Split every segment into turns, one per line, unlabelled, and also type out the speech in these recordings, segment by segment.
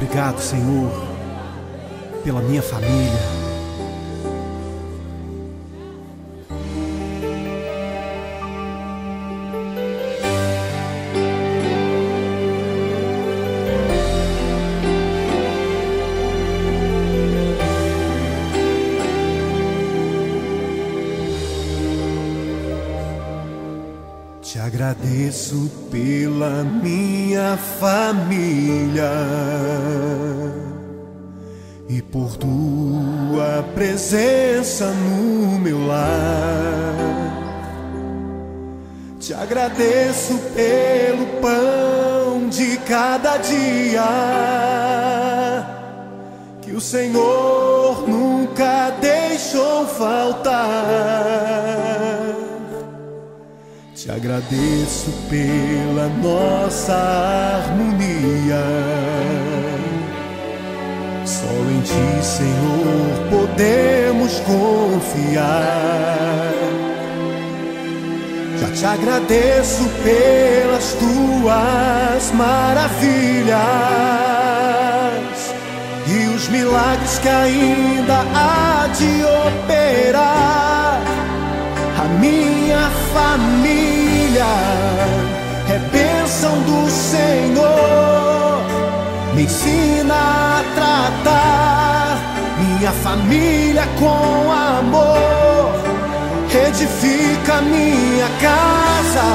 Obrigado, Senhor, pela minha família. Te agradeço pela minha família e por tua presença no meu lar. Te agradeço pelo pão de cada dia que o Senhor nunca deixou faltar. Te agradeço pela nossa harmonia. Só em Ti, Senhor, podemos confiar. Já te agradeço pelas Tuas maravilhas e os milagres que ainda há de operar. A minha família é bênção do Senhor. Me ensina a tratar minha família com amor. Edifica minha casa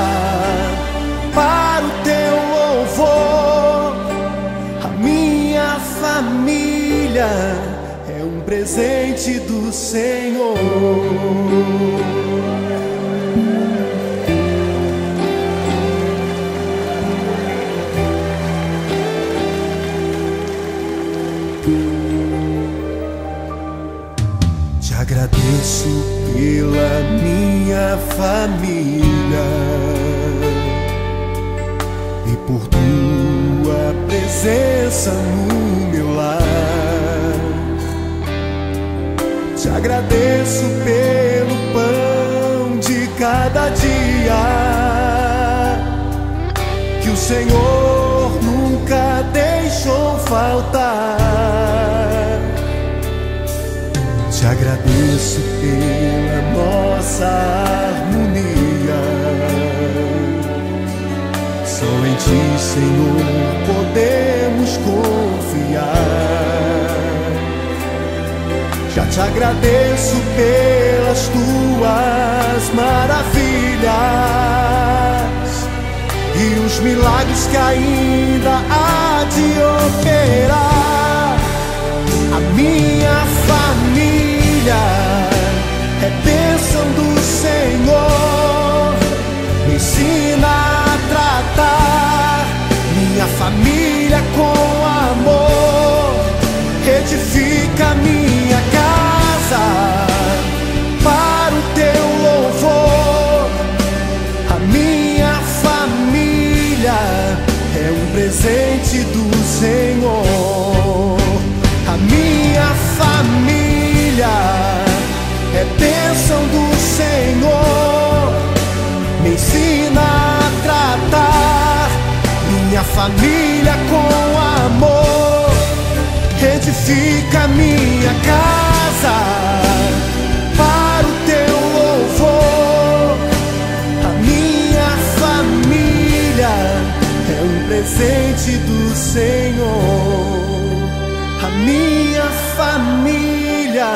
para o Teu louvor. A minha família é um presente do Senhor. Te agradeço pela minha família e por Tua presença no meu lar. Te agradeço pelo pão de cada dia que o Senhor nunca deixou faltar. Te agradeço pela nossa harmonia. Só em Ti, Senhor, podemos confiar. Já te agradeço pelas Tuas maravilhas e os milagres que ainda há de operar. A minha família é bênção do Senhor. Me ensina a tratar minha família com amor. Edifica minha casa para o Teu louvor. A minha família é um presente do Senhor. A minha família é bênção do Senhor. Me ensina a tratar minha família com amor. Edifica minha casa para o Teu louvor. A minha família é um presente do Senhor. A minha família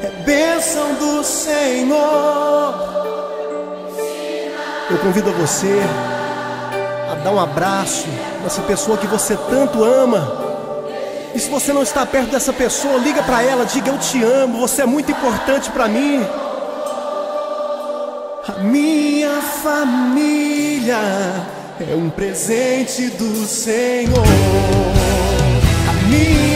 é bênção do Senhor. Eu convido você a dar um abraço nessa pessoa que você tanto ama. E se você não está perto dessa pessoa, liga para ela, diga: eu te amo, você é muito importante para mim. A minha família é um presente do Senhor. A minha